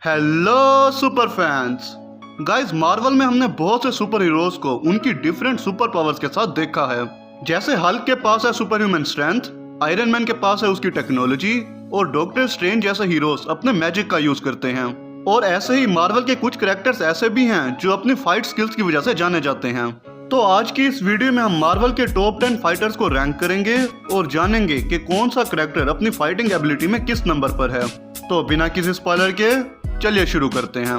Hello super fans. Guys, Marvel में हमने बहुत से सुपर हीरोज को उनकी डिफरेंट सुपर पावर्स के साथ देखा है। जैसे हल्क के पास है super human strength, iron man के पास है उसकी टेक्नोलॉजी और डॉक्टर स्ट्रेंज जैसे हीरोज अपने मैजिक का यूज करते हैं। और ऐसे ही मार्वल के कुछ कैरेक्टर्स ऐसे भी हैं जो अपनी फाइट स्किल्स की वजह से जाने जाते हैं। तो आज की इस वीडियो में हम मार्वल के टॉप 10 फाइटर्स को रैंक करेंगे और जानेंगे कि कौन सा कैरेक्टर अपनी फाइटिंग एबिलिटी में किस नंबर पर है। तो बिना किसी स्पॉइलर के चलिए शुरू करते हैं।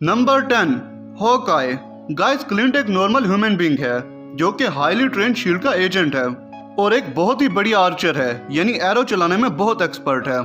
Number 10, Hawkeye. गाइस, क्लिंट एक नॉर्मल ह्यूमन बीइंग है जो कि हाईली ट्रेंड शील्ड का एजेंट है और एक बहुत ही बड़ी आर्चर है, यानी एरो चलाने में बहुत एक्सपर्ट है।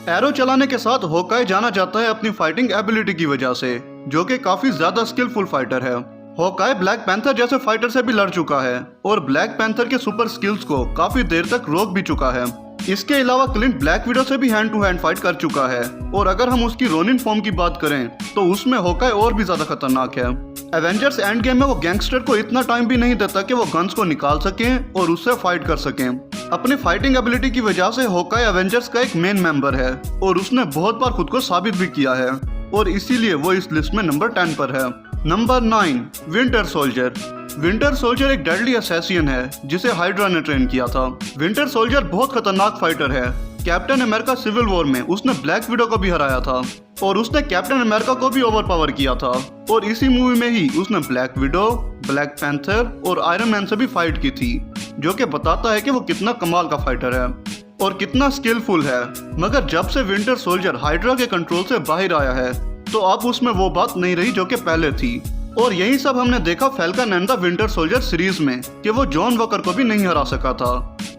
एरो चलाने के साथ हॉकआई जाना जाता है अपनी फाइटिंग एबिलिटी की वजह से, जो कि काफी ज्यादा स्किलफुल फाइटर है। हॉकआई ब्लैक पैंथर जैसे फाइटर से भी लड़ चुका है और ब्लैक पैंथर के सुपर स्किल्स को काफी देर तक रोक भी चुका है। इसके अलावा क्लिंट ब्लैक विडो से भी हैंड टू हैंड फाइट कर चुका है और अगर हम उसकी रोनिन फॉर्म की बात करें तो उसमें हॉकआई और भी ज्यादा खतरनाक है। एवेंजर्स एंड गेम में वो गैंगस्टर को इतना टाइम भी नहीं देता कि वो गन्स को निकाल सकें और उससे फाइट कर सकें। अपनी फाइटिंग एबिलिटी की वजह से हॉकआई एवेंजर्स का एक मेन मेंबर है और उसने बहुत बार खुद को साबित भी किया है और इसीलिए वो इस लिस्ट में नंबर 10 पर है। Number 9, winter soldier. Winter soldier एक डेडली असैसिन है जिसे हाइड्रा ने ट्रेन किया था। विंटर सोल्जर बहुत खतरनाक फाइटर है। कैप्टन अमेरिका सिविल वॉर में उसने ब्लैक विडो को भी हराया था और उसने कैप्टन अमेरिका को भी ओवरपावर किया था और इसी मूवी में ही उसने ब्लैक विडो, ब्लैक पैंथर और आयरन मैन से भी फाइट की थी, जो कि बताता है कि वो कितना कमाल का फाइटर है और कितना स्किलफुल है। मगर जब से विंटर सोल्जर हाइड्रा के कंट्रोल से बाहर आया है तो अब उसमें वो बात नहीं रही जो कि पहले थी। और यही सब हमने देखा falcon and the winter soldier series में कि वो जॉन वॉकर को भी नहीं हरा सका था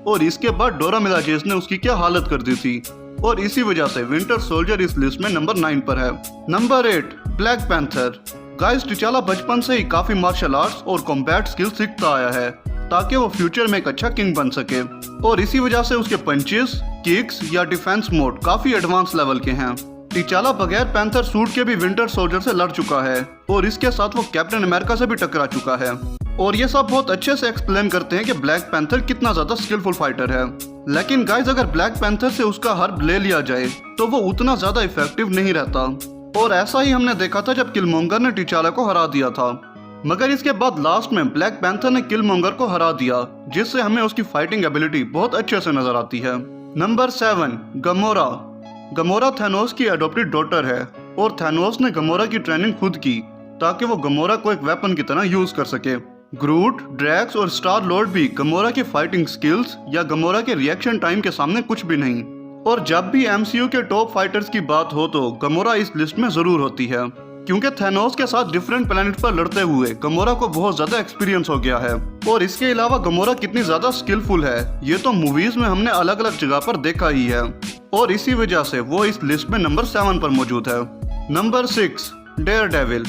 और इसके बाद डोरा मिलाजेस ने उसकी क्या हालत कर दी थी और इसी वजह से विंटर सोल्जर इस लिस्ट में नंबर 9 पर है। Number 8, black panther. Guys, T'Challa बचपन से ही काफी मार्शल आर्ट्स और कॉम्बैट स्किल सीखता आया है ताकि वो फ्यूचर में एक अच्छा किंग बन सके और इसी वजह से उसके पंचेस, किक्स या डिफेंस मोड काफी एडवांस लेवल के हैं। टिचाला बगैर पैंथर सूट के भी विंटर सोल्जर से लड़ चुका है और इसके साथ वो कैप्टन अमेरिका से भी टकरा चुका है और ये सब बहुत अच्छे से एक्सप्लेन करते हैं कि ब्लैक पैंथर कितना ज्यादा स्किलफुल फाइटर है। लेकिन गाइस, अगर ब्लैक पैंथर से उसका हर्ब ले लिया जाए तो वो उतना ज्यादा इफेक्टिव नहीं रहता और ऐसा ही हमने देखा था जब किलमोंगर ने टिचाला को हरा दिया था। मगर इसके बाद लास्ट में ब्लैक पैंथर ने किलमोंगर को हरा दिया, जिससे हमें उसकी फाइटिंग एबिलिटी बहुत अच्छे से नजर आती है। Number 7, Gamora. गमोरा थैनोस की अडॉप्टेड डॉटर है और थैनोस ने गमोरा की ट्रेनिंग खुद की ताकि वो गमोरा को एक वेपन की तरह यूज कर सके। ग्रूट, ड्रैक्स और स्टार लॉर्ड भी गमोरा की फाइटिंग स्किल्स या गमोरा के रिएक्शन टाइम के सामने कुछ भी नहीं। और जब भी एमसीयू के टॉप फाइटर्स की बात हो तो गमोरा इस लिस्ट में जरूर होती है, क्योंकि थैनोस के साथ डिफरेंट प्लेनेट पर लड़ते हुए गमोरा को बहुत ज्यादा एक्सपीरियंस हो गया है। और इसके अलावा गमोरा कितनी ज्यादा स्किलफुल है ये तो मूवीज में हमने अलग अलग जगह पर देखा ही है और इसी वजह से वो इस लिस्ट में नंबर 7 पर मौजूद है। Number 6, daredevil.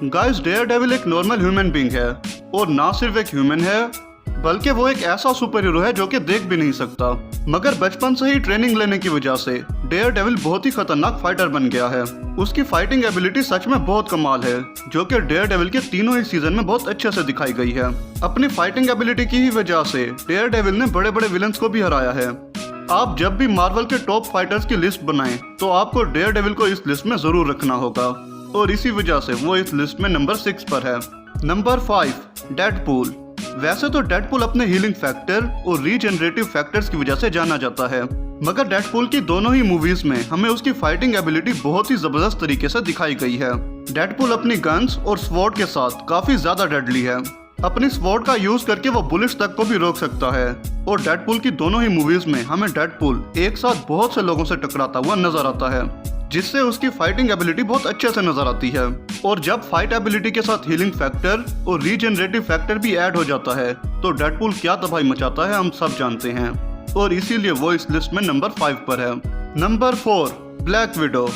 Guys, daredevil एक नॉर्मल ह्यूमन बीइंग है और ना सिर्फ एक ह्यूमन है बल्कि वो एक ऐसा सुपर हीरो है जो कि देख भी नहीं सकता। मगर बचपन से ही ट्रेनिंग लेने की वजह से डेयर डेविल बहुत ही खतरनाक फाइटर बन गया है। उसकी फाइटिंग एबिलिटी सच में बहुत कमाल है, जो कि डेयर डेविल के तीनों ही सीजन में बहुत अच्छे से दिखाई गई है। अपनी फाइटिंग एबिलिटी की ही वजह से डेयर डेविल ने बड़े बड़े विलन्स को भी हराया है। आप जब भी मार्वल के टॉप फाइटर्स की लिस्ट बनाएं तो आपको डेयर डेविल को इस लिस्ट में जरूर रखना होगा और इसी वजह से वो इस लिस्ट में नंबर 6 पर है। Number 5, Deadpool. वैसे तो डेडपूल अपने हीलिंग फैक्टर और रीजनरेटिव फैक्टर्स की वजह से जाना जाता है, मगर डेडपूल की दोनों ही मूवीज में हमें उसकी फाइटिंग एबिलिटी बहुत ही जबरदस्त तरीके से दिखाई गई है। डेडपूल अपनी गन्स और स्वॉर्ड के साथ काफी ज्यादा डेडली है। अपनी स्वॉर्ड का यूज करके वो बुलेट्स तक को भी रोक सकता है और डेडपूल की दोनों ही मूवीज में हमें डेडपूल एक साथ बहुत से लोगों से टकराता हुआ नजर आता है, जिससे उसकी फाइटिंग एबिलिटी बहुत अच्छे से नजर आती है। और जब फाइट एबिलिटी के साथ हीलिंग फैक्टर और रीजनरेटिव फैक्टर भी ऐड हो जाता है तो डेडपूल क्या तबाही मचाता है हम सब जानते हैं और इसीलिए वो इस लिस्ट में नंबर 5 पर है। Number 4, black window.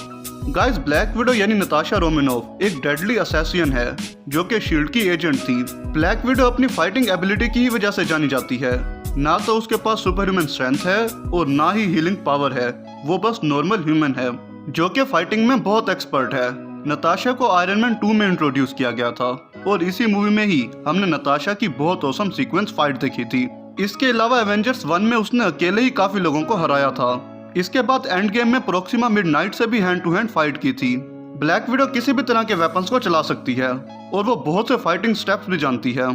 Guys, black window यानी नताशा रोमानोफ एक डेडली असैसिन है जो कि शील्ड की एजेंट थी। ब्लैक विडो अपनी फाइटिंग एबिलिटी की ही वजह से जानी जाती है। ना तो उसके पास सुपर ह्यूमन स्ट्रेंथ है और ना ही हीलिंग पावर है, वो बस नॉर्मल ह्यूमन है जो कि फाइटिंग में बहुत एक्सपर्ट है। नताशा को आयरन मैन 2 में इंट्रोड्यूस किया गया था और इसी मूवी में ही हमने नताशा की बहुत औसम सीक्वेंस फाइट देखी थी। इसके अलावा एवेंजर्स 1 में उसने अकेले ही काफी लोगों को हराया था। इसके बाद एंड गेम में प्रोक्सिमा मिडनाइट से भी हैंड टू हैंड फाइट की थी। ब्लैक विडो किसी भी तरह के वेपन्स को चला सकती है और वो बहुत से फाइटिंग स्टेप्स भी जानती है,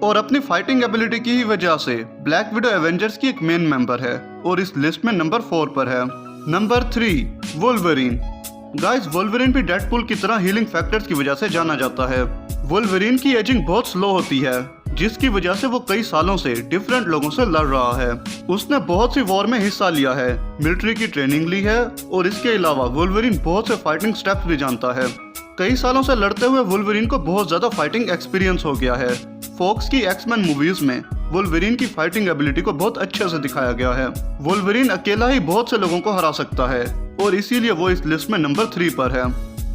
और अपनी फाइटिंग एबिलिटी की ही वजह से ब्लैक विडो एवेंजर्स की एक मेन मेंबर है और इस लिस्ट में नंबर 4 पर है। Number 3 Wolverine. गाइस, वुल्वरीन भी डेडपूल की तरह हीलिंग फैक्टर्स की वजह से जाना जाता है। वुल्वरीन की एजिंग बहुत स्लो होती है, जिसकी वजह से वो कई सालों से डिफरेंट लोगों से लड़ रहा है। उसने बहुत सी वॉर में हिस्सा लिया है, मिलिट्री की ट्रेनिंग ली है, और इसके अलावा वुल्वरीन बहुत से फाइटिंग स्टेप्स भी जानता है। कई सालों से लड़ते हुए वुल्वरीन को बहुत ज्यादा फाइटिंग एक्सपीरियंस हो गया है। फॉक्स की एक्समैन मूवीज में वुल्वरीन की फाइटिंग एबिलिटी को बहुत अच्छे से दिखाया गया है। वुल्वरीन अकेला ही बहुत से लोगों को हरा सकता है और इसीलिए वो इस लिस्ट में नंबर 3 पर है।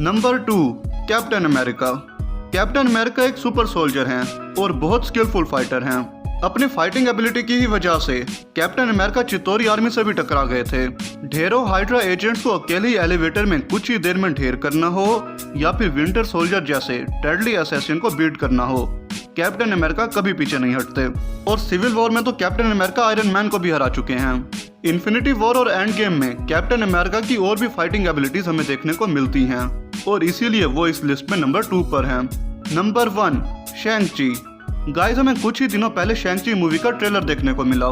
Number 2 captain America. Captain America एक सुपर सोल्जर हैं और बहुत स्किलफुल फाइटर हैं। अपनी फाइटिंग एबिलिटी की ही वजह से कैप्टन अमेरिका चितौरी आर्मी से भी टकरा गए थे। ढेरों हाइड्रा एजेंट्स को अकेले ही एलिवेटर में कुछ ही देर में ढेर करना हो या फिर विंटर सोल्जर जैसे डेडली असैसिन को बीट करना हो, कैप्टन अमेरिका कभी पीछे नहीं हटते। और सिविल वॉर में तो कैप्टन अमेरिका आयरन मैन को भी हरा चुके हैं। इन्फिनिटी वॉर और एंड गेम में कैप्टन अमेरिका की और भी फाइटिंग एबिलिटीज हमें देखने को मिलती हैं और इसीलिए वो इस लिस्ट में नंबर 2 पर है। नंबर 1 शैंग-ची। गाइस, हमें कुछ ही दिनों पहले शैंग-ची मूवी का ट्रेलर देखने को मिला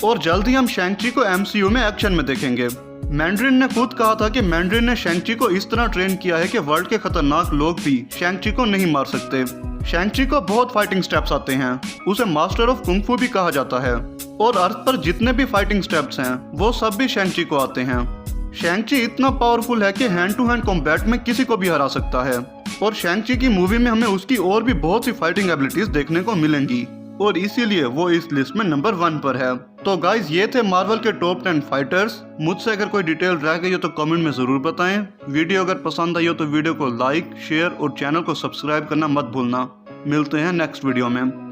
और जल्द ही हम शैंग-ची को MCU में एक्शन में देखेंगे। मैंड्रिन ने खुद कहा था कि मैंड्रिन ने शैंग-ची को इस तरह ट्रेन किया है कि वर्ल्ड के खतरनाक लोग भी शैंग-ची को नहीं मार सकते। शैंग-ची को बहुत फाइटिंग स्टेप्स आते हैं, उसे मास्टर ऑफ कुंग फू भी कहा जाता है, और अर्थ पर जितने भी फाइटिंग स्टेप्स हैं वो सब भी शैंग-ची को आते हैं। शैंग-ची इतना पावरफुल है कि हैंड टू हैंड कॉम्बैट में किसी को भी हरा सकता है, और शैंग-ची की मूवी में हमें उसकी और भी बहुत सी फाइटिंग एबिलिटीज देखने को मिलेंगी और इसीलिए वो इस लिस्ट में नंबर 1 पर है। तो गाइज, ये थे मार्वल के टॉप 10 फाइटर्स। मुझसे अगर कोई डिटेल रह गई हो तो कमेंट में जरूर बताएं। वीडियो अगर पसंद आई हो तो वीडियो को लाइक, शेयर और चैनल को सब्सक्राइब करना मत भूलना। मिलते हैं नेक्स्ट वीडियो में।